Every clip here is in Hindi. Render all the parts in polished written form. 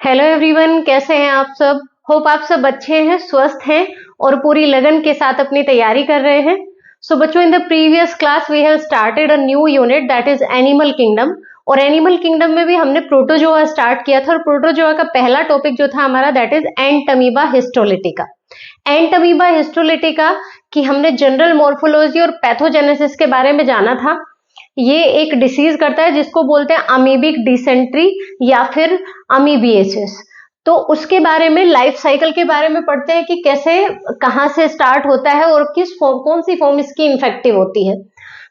हेलो एवरीवन, कैसे हैं आप सब। होप आप सब अच्छे हैं, स्वस्थ हैं और पूरी लगन के साथ अपनी तैयारी कर रहे हैं। सो बच्चों, in the previous class we have started a new unit that is animal kingdom. और एनिमल किंगडम में भी हमने प्रोटोजोआ स्टार्ट किया था और प्रोटोजोआ का पहला टॉपिक जो था हमारा that is Entamoeba histolytica. Entamoeba histolytica की हमने जनरल मॉर्फोलॉजी और पैथोजेनेसिस के बारे में जाना था। ये एक डिसीज करता है जिसको बोलते हैं अमीबिक डिसेंट्री या फिर अमीबिएसिस। तो उसके बारे में, लाइफ साइकिल के बारे में पढ़ते हैं कि कैसे, कहां से स्टार्ट होता है और किस फॉर्म, कौन सी फॉर्म इसकी इन्फेक्टिव होती है।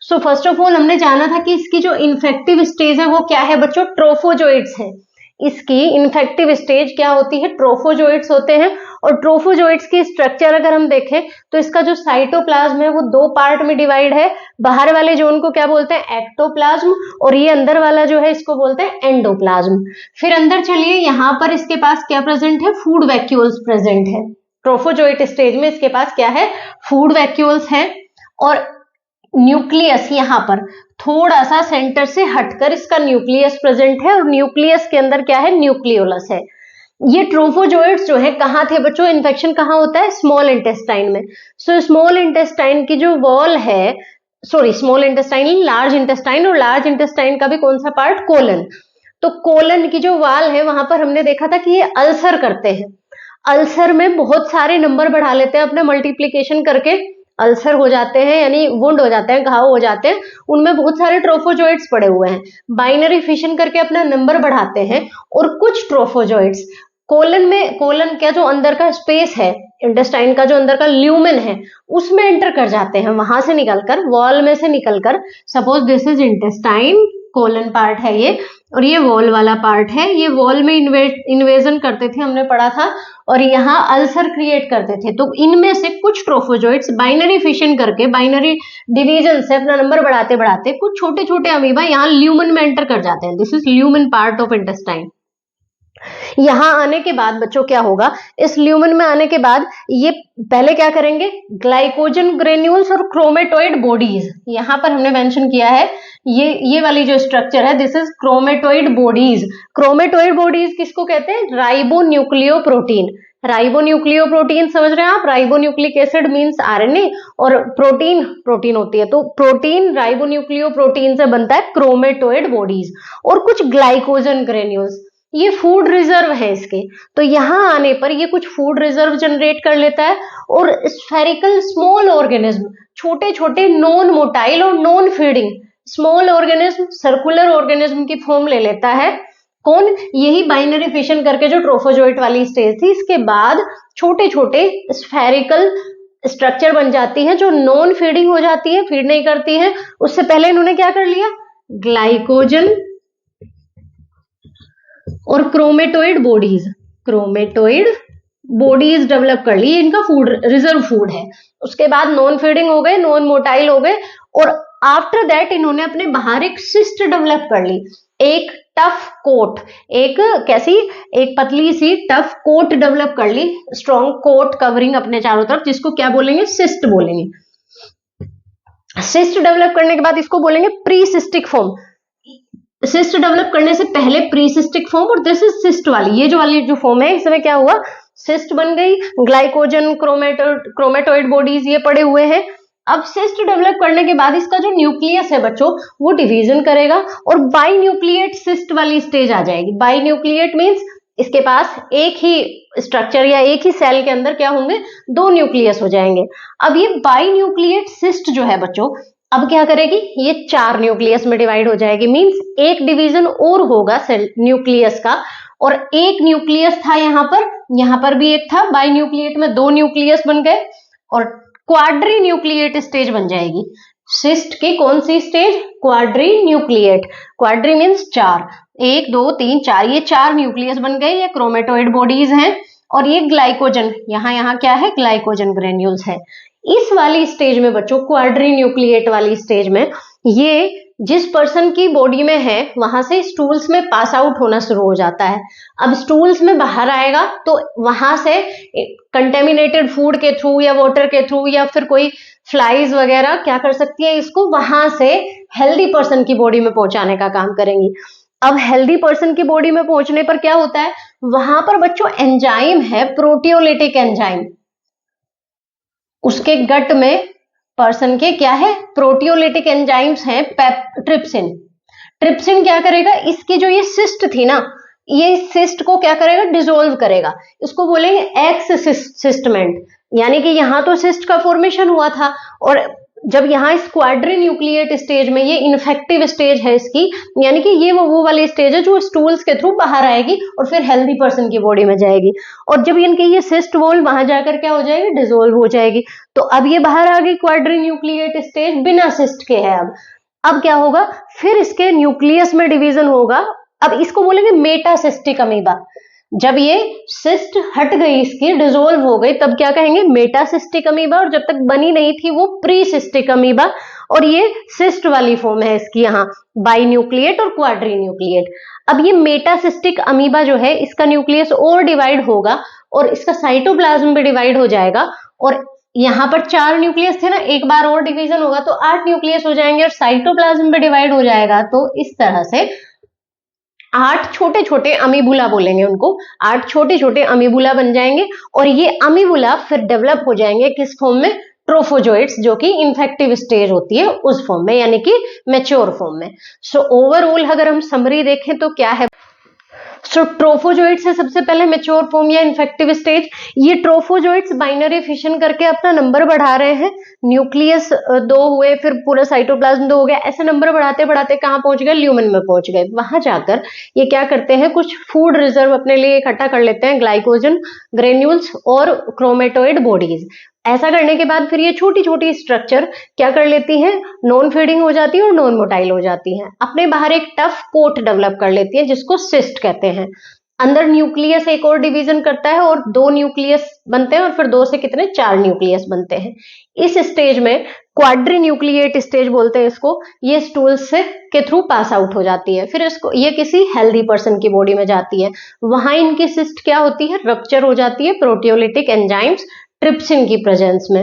सो फर्स्ट ऑफ ऑल हमने जाना था कि इसकी जो इन्फेक्टिव स्टेज है वो क्या है बच्चों, ट्रोफोजोइट्स है। इसकी इन्फेक्टिव स्टेज क्या होती है, ट्रोफोजोइट्स होते हैं। और ट्रोफोजोइट्स की स्ट्रक्चर अगर हम देखें तो इसका जो साइटोप्लाज्म है वो दो पार्ट में डिवाइड है। बाहर वाले जोन को क्या बोलते हैं, एक्टोप्लाज्म, और ये अंदर वाला जो है इसको बोलते हैं एंडोप्लाज्म। फिर अंदर चलिए, यहाँ पर इसके पास क्या प्रेजेंट है, फूड वैक्यूल्स प्रेजेंट है। ट्रोफोजोइट स्टेज में इसके पास क्या है, फूड वैक्यूल्स है। और न्यूक्लियस यहाँ पर थोड़ा सा सेंटर से हटकर इसका न्यूक्लियस प्रेजेंट है और न्यूक्लियस के अंदर क्या है, न्यूक्लियोलस है। ये ट्रोफोजोइट्स जो है कहाँ थे बच्चों, इन्फेक्शन कहाँ होता है, स्मॉल इंटेस्टाइन में। सो स्मॉल इंटेस्टाइन की जो वॉल है, sorry small intestine, large intestine, और लार्ज इंटेस्टाइन का भी कौन सा पार्ट, कोलन। तो कोलन की जो वॉल है वहां पर हमने देखा था कि ये अल्सर करते हैं। अल्सर में बहुत सारे नंबर बढ़ा लेते हैं अपने मल्टीप्लीकेशन करके, अल्सर हो जाते हैं यानी वुंड हो जाते हैं, घाव हो जाते हैं, उनमें बहुत सारे ट्रोफोजोइट्स पड़े हुए हैं। बाइनरी फिशन करके अपना नंबर बढ़ाते हैं। और कुछ ट्रोफोजोइट्स कोलन में, कोलन का जो अंदर का स्पेस है, इंटेस्टाइन का जो अंदर का ल्यूमेन है, उसमें एंटर कर जाते हैं, वहां से निकलकर, वॉल में से निकलकर। Suppose this is intestine, colon part है ये, और ये वॉल वाला पार्ट है। ये वॉल में इन्वेजन करते थे, हमने पढ़ा था, और यहाँ अल्सर क्रिएट करते थे। तो इनमें से कुछ ट्रोफोजोइट्स बाइनरी फिशन करके, बाइनरी डिवीजन से अपना नंबर बढ़ाते बढ़ाते कुछ छोटे छोटे अमीबा यहाँ ल्यूमन में एंटर कर जाते हैं। This is lumen part of intestine. यहां आने के बाद बच्चों क्या होगा, इस ल्यूमन में आने के बाद ये पहले क्या करेंगे, ग्लाइकोजन ग्रेन्यूल्स और क्रोमेटोइड बॉडीज, यहां पर हमने मेंशन किया है, ये वाली जो स्ट्रक्चर है दिस इज क्रोमेटोइड बॉडीज। क्रोमेटोइड बॉडीज किसको कहते हैं, राइबोन्यूक्लियोप्रोटीन। राइबोन्यूक्लियोप्रोटीन समझ रहे हैं आप, राइबोन्यूक्लिक एसिड मींस आरएनए, और प्रोटीन प्रोटीन होती है, तो प्रोटीन राइबोन्यूक्लियोप्रोटीन से बनता है क्रोमेटोइड बॉडीज। और कुछ ग्लाइकोजन ग्रेन्यूल्स, ये फूड रिजर्व है इसके। तो यहां आने पर ये कुछ फूड रिजर्व जनरेट कर लेता है। और स्फेरिकल स्मॉल ऑर्गेनिज्म, छोटे छोटे नॉन मोटाइल और non feeding small organism, circular organism की फॉर्म ले लेता है। कौन, यही बाइनरी फिशन करके जो ट्रोफोजोइट वाली स्टेज थी, इसके बाद छोटे छोटे स्फेरिकल स्ट्रक्चर बन जाती है जो नॉन फीडिंग हो जाती है, फीड नहीं करती है। उससे पहले इन्होंने क्या कर लिया, ग्लाइकोजन और क्रोमेटोइड बॉडीज, क्रोमेटोइड बॉडीज डेवलप कर ली, इनका फूड रिजर्व फूड है। उसके बाद नॉन फीडिंग हो गए, नॉन मोटाइल हो गए, और आफ्टर दैट इन्होंने अपने बाहर एक सिस्ट डेवलप कर ली, एक टफ कोट, एक कैसी, एक पतली सी टफ कोट डेवलप कर ली, स्ट्रॉन्ग कोट कवरिंग अपने चारों तरफ, जिसको क्या बोलेंगे, सिस्ट बोलेंगे। सिस्ट डेवलप करने के बाद इसको बोलेंगे pre cystic form. Cyst develop करने से पहले प्री सिस्टिक फॉर्म, और दिस इज सिस्ट वाली, ये जो वाली जो फॉर्म है इसमें क्या हुआ, सिस्ट बन गई, ग्लाइकोजन क्रोमेटोइड बॉडीज ये पड़े हुए हैं। अब सिस्ट डेवलप करने के बाद इसका जो न्यूक्लियस है बच्चों वो डिवीजन करेगा और बाई न्यूक्लिएट सिस्ट वाली स्टेज आ जाएगी। बाई न्यूक्लिएट मीन्स इसके पास एक ही स्ट्रक्चर या एक ही सेल के अंदर क्या होंगे, दो न्यूक्लियस हो जाएंगे। अब ये बाई न्यूक्लिएट सिस्ट जो है बच्चों, अब क्या करेगी, ये चार न्यूक्लियस में डिवाइड हो जाएगी। मींस एक डिवीजन और होगा सेल न्यूक्लियस का, और एक न्यूक्लियस था यहाँ पर भी एक था, बाई न्यूक्लिएट में दो न्यूक्लियस बन गए, और क्वाड्री न्यूक्लिएट स्टेज बन जाएगी। सिस्ट की कौन सी stage, quadrinucleate. Quadri means चार, एक दो तीन चार, ये चार न्यूक्लियस बन गए, ये क्रोमेटोइड बॉडीज हैं। और ये ग्लाइकोजन, यहाँ क्या है, ग्लाइकोजन ग्रेन्यूल्स है। इस वाली स्टेज में बच्चों, क्वाड्री न्यूक्लिएट वाली स्टेज में, ये जिस पर्सन की बॉडी में है वहां से स्टूल्स में पास आउट होना शुरू हो जाता है। अब स्टूल्स में बाहर आएगा तो वहां से कंटेमिनेटेड फूड के थ्रू या वाटर के थ्रू या फिर कोई फ्लाइज वगैरह क्या कर सकती है, इसको वहां से हेल्दी पर्सन की बॉडी में पहुंचाने का काम करेंगी। अब हेल्दी पर्सन की बॉडी में पहुंचने पर क्या होता है, वहां पर बच्चों एंजाइम है, प्रोटियोलिटिक एंजाइम, उसके गट में पर्सन के क्या है, प्रोटियोलिटिक एंजाइम्स हैं, ट्रिप्सिन। ट्रिप्सिन क्या करेगा, इसकी जो ये सिस्ट थी ना, ये सिस्ट को क्या करेगा, डिसोल्व करेगा। इसको बोलेंगे एक्स सिस्टमेंट, यानी कि यहाँ तो सिस्ट का फॉर्मेशन हुआ था, और जब यहाँ स्क्वाड्री न्यूक्लिएट स्टेज में, ये इन्फेक्टिव स्टेज है इसकी, यानी कि ये वो वाली स्टेज है जो स्टूल्स के थ्रू बाहर आएगी और फिर हेल्दी पर्सन की बॉडी में जाएगी, और जब इनकी ये सिस्ट वॉल वहां जाकर क्या हो जाएगी, डिसोल्व हो जाएगी। तो अब ये बाहर आ गई क्वाड्री न्यूक्लिएट स्टेज, बिना सिस्ट के है। अब क्या होगा, फिर इसके न्यूक्लियस में डिवीजन होगा। अब इसको बोलेंगे मेटासिस्टिक अमीबा। जब ये सिस्ट हट गई, इसकी डिसोल्व हो गई, तब क्या कहेंगे, मेटासिस्टिक अमीबा। और जब तक बनी नहीं थी वो प्रीसिस्टिक अमीबा, और ये सिस्ट वाली फॉर्म है इसकी, यहाँ बाई न्यूक्लिएट और क्वाड्री न्यूक्लिएट। अब ये मेटासिस्टिक अमीबा जो है, इसका न्यूक्लियस और डिवाइड होगा और इसका साइटोप्लाज्म भी डिवाइड हो जाएगा, और यहाँ पर 4 न्यूक्लियस थे ना, एक बार और डिवीजन होगा तो 8 न्यूक्लियस हो जाएंगे और साइटोप्लाज्म भी डिवाइड हो जाएगा। तो इस तरह से 8 छोटे छोटे अमीबुला बोलेंगे उनको, 8 छोटे छोटे अमीबुला बन जाएंगे, और ये अमीबुला फिर डेवलप हो जाएंगे किस फॉर्म में, ट्रोफोजोइट्स, जो कि इन्फेक्टिव स्टेज होती है उस फॉर्म में, यानी कि मैच्योर फॉर्म में। सो ओवरऑल अगर हम समरी देखें तो क्या है, सो ट्रोफोजोइट्स है सबसे पहले मैच्योर फॉर्म या इन्फेक्टिव स्टेज। ये ट्रोफोजोइट्स बाइनरी फिशन करके अपना नंबर बढ़ा रहे हैं, न्यूक्लियस 2 हुए, फिर पूरा साइटोप्लाज्म 2 हो गया, ऐसे नंबर बढ़ाते बढ़ाते कहां पहुंच गए, ल्यूमेन में पहुंच गए। वहां जाकर ये क्या करते हैं, कुछ फूड रिजर्व अपने लिए इकट्ठा कर लेते हैं, ग्लाइकोजन, ग्रेन्यूल्स और क्रोमेटोइड बॉडीज। ऐसा करने के बाद फिर ये छोटी छोटी स्ट्रक्चर क्या कर लेती हैं, नॉन फीडिंग हो जाती है और नॉन मोटाइल हो जाती हैं, अपने बाहर एक टफ कोट डेवलप कर लेती है जिसको सिस्ट कहते हैं। अंदर न्यूक्लियस एक और डिवीजन करता है और 2 न्यूक्लियस बनते हैं, और फिर 2 से कितने, 4 न्यूक्लियस बनते हैं। इस स्टेज में क्वाड्री न्यूक्लिएट स्टेज बोलते हैं इसको, ये स्टूल से के थ्रू पास आउट हो जाती है, फिर इसको ये किसी हेल्दी पर्सन की बॉडी में जाती है। वहां इनकी सिस्ट क्या होती है, रप्चर हो जाती है प्रोटियोलिटिक एंजाइम्स ट्रिप्सिन की प्रेजेंस में,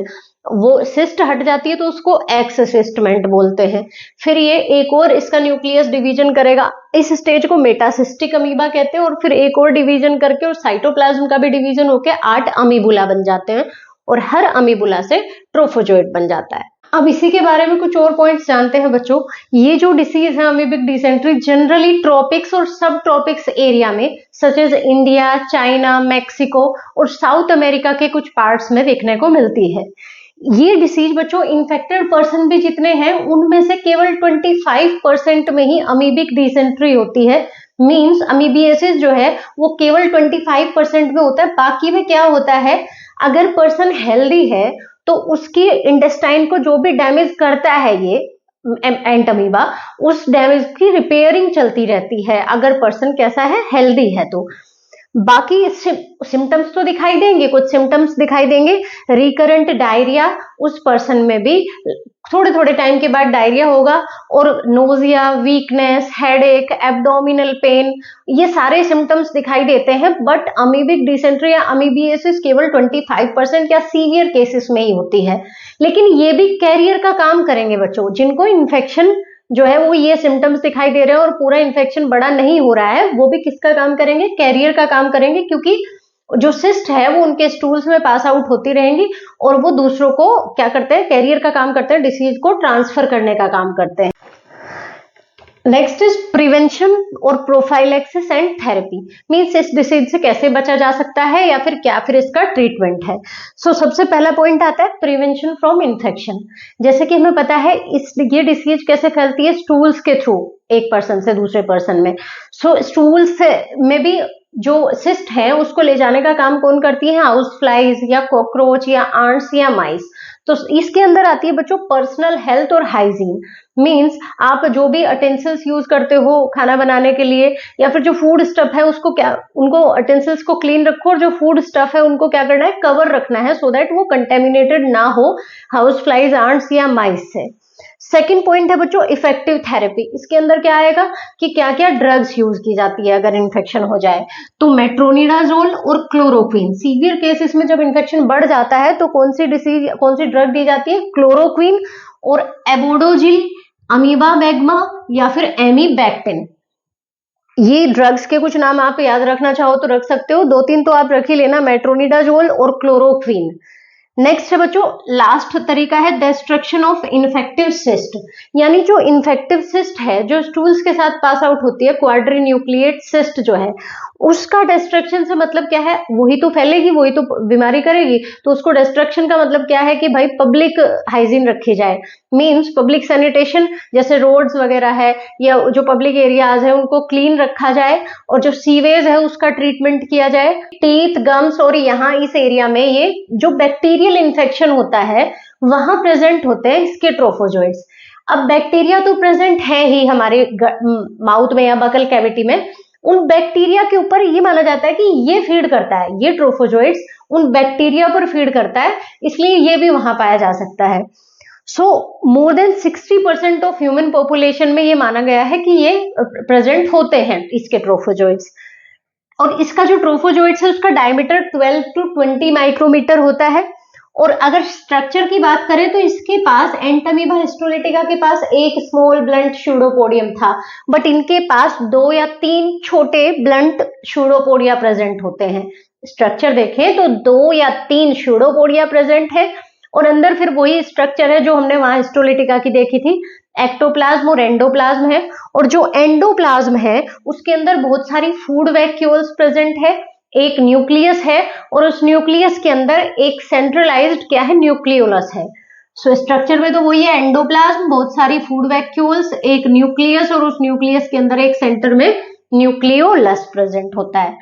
वो सिस्ट हट जाती है तो उसको एक्स सिस्टमेंट बोलते हैं। फिर ये एक और इसका न्यूक्लियस डिवीजन करेगा, इस स्टेज को मेटासिस्टिक अमीबा कहते हैं, और फिर एक और डिवीजन करके और साइटोप्लाज्म का भी डिवीजन होकर 8 अमीबुला बन जाते हैं, और हर अमीबुला से ट्रोफोजोइट बन जाता है। अब इसी के बारे में कुछ और पॉइंट्स जानते हैं बच्चों। ये जो डिसीज है अमीबिक डिसेंट्री, जनरली ट्रॉपिक्स और सब ट्रॉपिक्स एरिया में, such as India, China, Mexico और साउथ अमेरिका के कुछ पार्ट्स में देखने को मिलती है। ये डिसीज बच्चों, इन्फेक्टेड पर्सन भी जितने हैं उनमें से केवल 25% में ही अमीबिक डिसेंट्री होती है। मींस अमीबियासिस जो है वो केवल 25% में होता है। बाकी में क्या होता है, अगर पर्सन हेल्दी है तो उसकी इंटेस्टाइन को जो भी डैमेज करता है ये एंट अमीबा, उस डैमेज की रिपेयरिंग चलती रहती है अगर पर्सन कैसा है, हेल्दी है तो। बाकी सिम्टम्स तो दिखाई देंगे, कुछ सिम्टम्स दिखाई देंगे, रिकरेंट डायरिया, उस पर्सन में भी थोड़े थोड़े टाइम के बाद डायरिया होगा, और nausea, weakness, headache, abdominal pain, ये सारे सिम्टम्स दिखाई देते हैं। बट अमीबिक डिसेंट्री या अमीबियासिस केवल 25% या सीवियर केसेस में ही होती है। लेकिन ये भी कैरियर का काम करेंगे बच्चों, जिनको इन्फेक्शन जो है वो ये सिम्टम्स दिखाई दे रहे हैं और पूरा इन्फेक्शन बड़ा नहीं हो रहा है, वो भी किसका काम करेंगे, कैरियर का काम करेंगे, क्योंकि जो सिस्ट है वो उनके स्टूल्स में पास आउट होती रहेंगी और वो दूसरों को क्या करते हैं, कैरियर का काम करते हैं, डिसीज को ट्रांसफर करने का काम करते हैं। नेक्स्ट इज प्रिवेंशन और प्रोफाइलैक्सिस एंड थेरेपी। मींस इस डिसीज से कैसे बचा जा सकता है या फिर क्या फिर इसका ट्रीटमेंट है। सबसे पहला पॉइंट आता है प्रिवेंशन फ्रॉम इन्फेक्शन। जैसे कि हमें पता है ये डिसीज कैसे फैलती है, स्टूल्स के थ्रू एक पर्सन से दूसरे पर्सन में। स्टूल्स में भी जो सिस्ट है उसको ले जाने का काम कौन करती है, हाउस फ्लाइज या कॉकरोच या आंट्स या माइस। तो इसके अंदर आती है बच्चों पर्सनल हेल्थ और हाइजीन। मींस आप जो भी अटेंसिल्स यूज करते हो खाना बनाने के लिए या फिर जो फूड स्टफ है उसको उनको अटेंसिल्स को क्लीन रखो, और जो फूड स्टफ है उनको क्या करना है, कवर रखना है, सो दैट वो कंटेमिनेटेड ना हो हाउस फ्लाइज, आंट्स या माइस से। सेकेंड पॉइंट है बच्चों इफेक्टिव थेरेपी। इसके अंदर क्या आएगा कि क्या क्या ड्रग्स यूज की जाती है अगर इन्फेक्शन हो जाए, तो मेट्रोनिडाजोल और क्लोरोक्वीन। सीवियर केसेस में जब इन्फेक्शन बढ़ जाता है तो कौन सी ड्रग दी जाती है, क्लोरोक्वीन और एबोडोजिल, अमीबा मैग्मा या फिर एमीबैक्टिन। ये ड्रग्स के कुछ नाम आप याद रखना चाहो तो रख सकते हो, 2-3 तो आप रख ही लेना, मेट्रोनिडाजोल और क्लोरोक्वीन। नेक्स्ट है बच्चों, लास्ट तरीका है डिस्ट्रक्शन ऑफ इन्फेक्टिव सिस्ट, यानी जो इन्फेक्टिव सिस्ट है जो स्टूल्स के साथ पास आउट होती है, क्वाड्रीन्यूक्लिएट सिस्ट जो है उसका डिस्ट्रक्शन से मतलब क्या है, वही तो फैलेगी, वही तो बीमारी करेगी, तो उसको डिस्ट्रक्शन का मतलब क्या है कि भाई पब्लिक हाइजीन रखी जाए, मींस पब्लिक सैनिटेशन, जैसे रोड्स वगैरह है या जो पब्लिक एरियाज है उनको क्लीन रखा जाए, और जो सीवेज है उसका ट्रीटमेंट किया जाए। टीथ, गम्स, और यहाँ इस एरिया में ये जो बैक्टीरियल इन्फेक्शन होता है वहां प्रेजेंट होते हैं इसके ट्रोफोजोइड्स। अब बैक्टीरिया तो प्रेजेंट है ही हमारे माउथ में या बकल कैविटी में, उन बैक्टीरिया के ऊपर ये माना जाता है कि ये फीड करता है, ये ट्रोफोजोइड्स उन बैक्टीरिया पर फीड करता है, इसलिए ये भी वहां पाया जा सकता है। So more than 60% of human population में ये माना गया है कि ये प्रेजेंट होते हैं इसके ट्रोफोजोइड्स। और इसका जो ट्रोफोजोइड्स है उसका डायमीटर 12 to 20 माइक्रोमीटर होता है। और अगर स्ट्रक्चर की बात करें तो इसके पास एंटमीबा हिस्टोलिटिका के पास एक स्मॉल ब्लंट स्यूडोपोडियम था, बट इनके पास 2 या 3 छोटे ब्लंट स्यूडोपोडिया प्रेजेंट होते हैं। स्ट्रक्चर देखें तो 2 या 3 स्यूडोपोडिया प्रेजेंट है, और अंदर फिर वही स्ट्रक्चर है जो हमने वहां हिस्टोलिटिका की देखी थी, एक्टोप्लाज्म और एंडोप्लाज्म है। और जो एंडोप्लाज्म है उसके अंदर बहुत सारी फूड वैक्यूल्स प्रेजेंट है, एक न्यूक्लियस है, और उस न्यूक्लियस के अंदर एक सेंट्रलाइज्ड क्या है, न्यूक्लियोलस है। सो स्ट्रक्चर में तो वही है, एंडोप्लाज्म, बहुत सारी फूड वैक्यूल्स, एक न्यूक्लियस, और उस न्यूक्लियस के अंदर एक सेंटर में न्यूक्लियोलस प्रेजेंट होता है।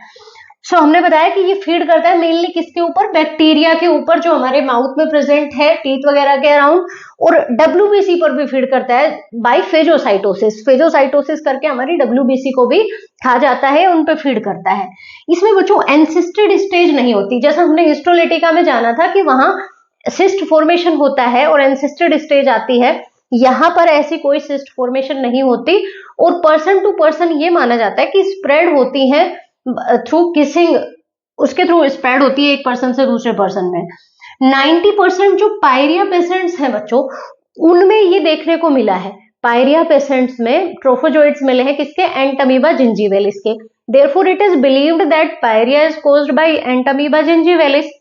सो हमने बताया कि ये फीड करता है मेनली किसके ऊपर, बैक्टीरिया के ऊपर जो हमारे माउथ में प्रेजेंट है टीथ वगैरह के अराउंड, और डब्ल्यूबीसी पर भी फीड करता है बाय फेजोसाइटोसिस, फेजोसाइटोसिस करके हमारी डब्ल्यूबीसी को भी खा जाता है, उन पे फीड करता है। इसमें बच्चों एंसिस्टेड स्टेज नहीं होती, जैसा हमने हिस्टोलिटिका में जाना था कि वहां सिस्ट फॉर्मेशन होता है और एंसिस्टेड स्टेज आती है, यहाँ पर ऐसी कोई सिस्ट फॉर्मेशन नहीं होती, और पर्सन टू पर्सन ये माना जाता है कि स्प्रेड होती है थ्रू किसिंग, उसके थ्रू स्प्रेड होती है एक पर्सन से दूसरे पर्सन में। 90% जो पायरिया पेशेंट्स हैं बच्चों उनमें ये देखने को मिला है, पायरिया पेशेंट्स में ट्रोफोजोइड्स मिले हैं किसके, एंटमीबा जिंजीवेलिस के। Therefore it is believed that pyorrhoea is caused by Entamoeba gingivalis.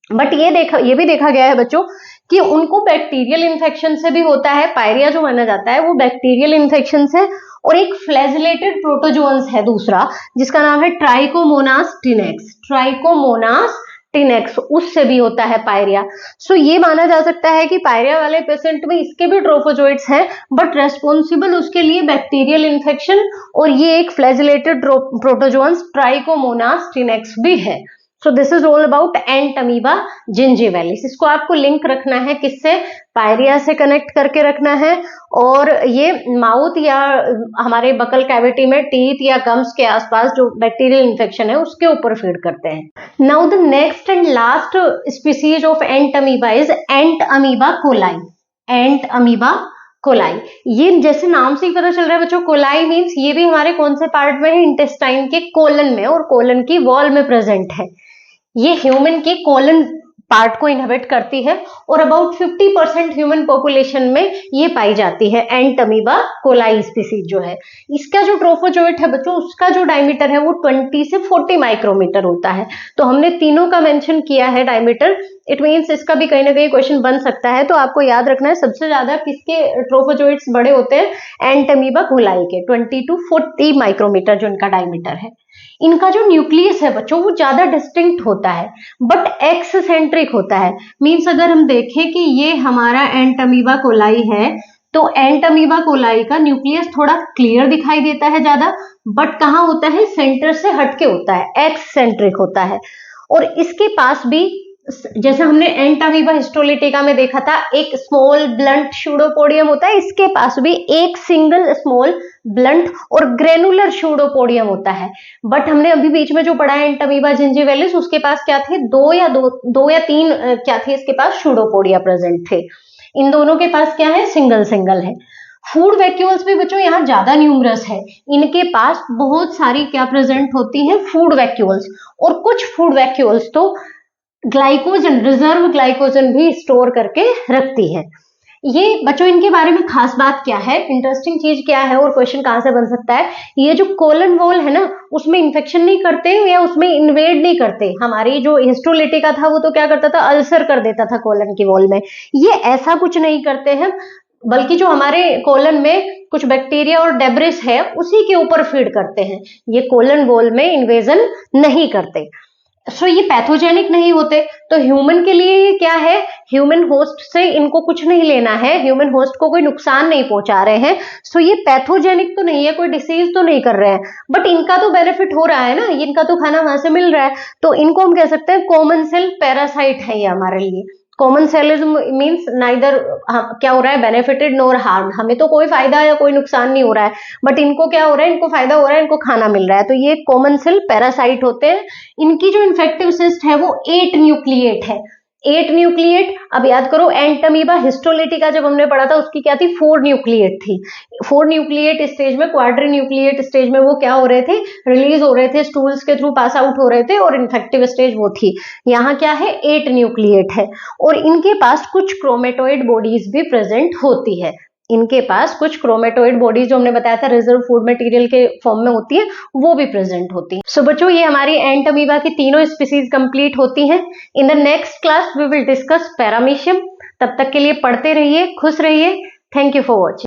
But ये भी देखा गया है बच्चों कि उनको बैक्टीरियल इन्फेक्शन से भी होता है, पायरिया जो माना जाता है वो बैक्टीरियल इन्फेक्शन से, और एक फ्लैजिलेटेड प्रोटोजोन्स है दूसरा जिसका नाम है ट्राइकोमोनास टिनेक्स, ट्राइकोमोनास टिनेक्स, उससे भी होता है पायरिया। सो ये माना जा सकता है कि पायरिया वाले पेशेंट में इसके भी ट्रोफोजोइड्स हैं, बट रेस्पॉन्सिबल उसके लिए बैक्टीरियल इन्फेक्शन और ये एक फ्लैजिलेटेड प्रोटोजोन्स ट्राइकोमोनास टिनेक्स भी है। So this is all about Entamoeba gingivalis. इसको आपको लिंक रखना है किससे, पायरिया से कनेक्ट करके रखना है, और ये माउथ या हमारे बकल कैविटी में टीथ या गम्स के आसपास जो बैक्टीरियल इन्फेक्शन है उसके ऊपर फीड करते हैं। Now the next and last species of Entamoeba is Entamoeba coli. Entamoeba coli, ये जैसे नाम से ही पता चल रहा है बच्चों, कोलाई मींस ये भी हमारे कौन से पार्ट में है, इंटेस्टाइन के कोलन में, और कोलन की वॉल में प्रेजेंट है। ये ह्यूमन के कोलन पार्ट को इनहेबिट करती है, और अबाउट 50% ह्यूमन पॉपुलेशन में ये पाई जाती है एंटमीबा कोलाई स्पीसीज जो है। इसका जो ट्रोफोजोइट है बच्चों उसका जो डायमीटर है वो 20 से 40 माइक्रोमीटर होता है। तो हमने तीनों का मेंशन किया है डायमीटर, इट मींस इसका भी कहीं ना कहीं क्वेश्चन बन सकता है। तो आपको याद रखना है सबसे ज्यादा किसके ट्रोफोजोइट्स बड़े होते हैं, एंटमीबा कोलाई के, 20 to 40 माइक्रोमीटर जो इनका डायमीटर है। इनका जो न्यूक्लियस है बच्चों वो ज्यादा डिस्टिंक्ट होता है, बट एक्स सेंट्रिक होता है। मींस अगर हम देखें कि ये हमारा एंटमीबा कोलाई है तो एंटमीबा कोलाई का न्यूक्लियस थोड़ा क्लियर दिखाई देता है ज्यादा, बट कहाँ होता है, सेंटर से हटके होता है, एक्स सेंट्रिक होता है। और इसके पास भी जैसे हमने एंटमीबा हिस्टोलिटिका में देखा था एक स्मॉल ब्लंट स्यूडोपोडियम होता है, इसके पास भी एक सिंगल स्मॉल ब्लंट और ग्रेनुलर स्यूडोपोडियम होता है। बट हमने अभी बीच में जो पढ़ा है एंटमीबा जिंजीवेलिस उसके पास क्या थे, दो या तीन क्या थे इसके पास स्यूडोपोडिया प्रेजेंट थे। इन दोनों के पास क्या है, सिंगल सिंगल है। फूड वैक्यूल्स भी बच्चों यहाँ ज्यादा न्यूमरस है, इनके पास बहुत सारी क्या प्रेजेंट होती है, फूड वैक्यूल्स, और कुछ फूड वैक्यूल्स तो ग्लाइकोजन, रिजर्व ग्लाइकोजन भी स्टोर करके रखती है। ये बच्चों इनके बारे में खास बात क्या है, इंटरेस्टिंग चीज क्या है और क्वेश्चन कहां से बन सकता है, ये जो कोलन वॉल है ना उसमें इन्फेक्शन नहीं करते या उसमें इन्वेड नहीं करते। हमारी जो हिस्टोलिटिका था वो तो क्या करता था, अल्सर कर देता था कोलन की वॉल में, ये ऐसा कुछ नहीं करते हैं, बल्कि जो हमारे कोलन में कुछ बैक्टीरिया और डेब्रिस है उसी के ऊपर फीड करते हैं, ये कोलन वॉल में इन्वेजन नहीं करते। सो ये पैथोजेनिक नहीं होते। तो ह्यूमन के लिए ये क्या है, ह्यूमन होस्ट से इनको कुछ नहीं लेना है, ह्यूमन होस्ट को कोई नुकसान नहीं पहुंचा रहे हैं। सो ये पैथोजेनिक तो नहीं है, कोई डिसीज तो नहीं कर रहे हैं, बट इनका तो बेनिफिट हो रहा है ना, इनका तो खाना वहां से मिल रहा है, तो इनको हम कह सकते हैं कॉमन सेल पैरासाइट है ये हमारे लिए। कॉमन सेलिज्म मीन्स नाइदर क्या हो रहा है, बेनिफिटेड नोर हार्म, हमें तो कोई फायदा या कोई नुकसान नहीं हो रहा है, बट इनको क्या हो रहा है, इनको फायदा हो रहा है, इनको खाना मिल रहा है, तो ये कॉमन सेल पैरासाइट होते हैं। इनकी जो इन्फेक्टिव सिस्ट है वो 8 न्यूक्लिएट है, 8 न्यूक्लिएट। अब याद करो एंटमीबा हिस्टोलिटिका जब हमने पढ़ा था उसकी क्या थी, 4 न्यूक्लिएट थी। 4 न्यूक्लिएट स्टेज में, क्वाड्री न्यूक्लिएट स्टेज में वो क्या हो रहे थे, रिलीज हो रहे थे, स्टूल्स के थ्रू पास आउट हो रहे थे, और इन्फेक्टिव स्टेज वो थी। यहाँ क्या है, 8 न्यूक्लिएट है, और इनके पास कुछ क्रोमेटोइड बॉडीज भी प्रेजेंट होती है। इनके पास कुछ क्रोमेटोइड बॉडीज जो हमने बताया था रिजर्व फूड मटेरियल के फॉर्म में होती है, वो भी प्रेजेंट होती है। सो बच्चों ये हमारी एंट अमीबा की तीनों स्पीसीज कंप्लीट होती हैं। In the next class we will discuss paramecium. तब तक के लिए पढ़ते रहिए, खुश रहिए। Thank you for watching.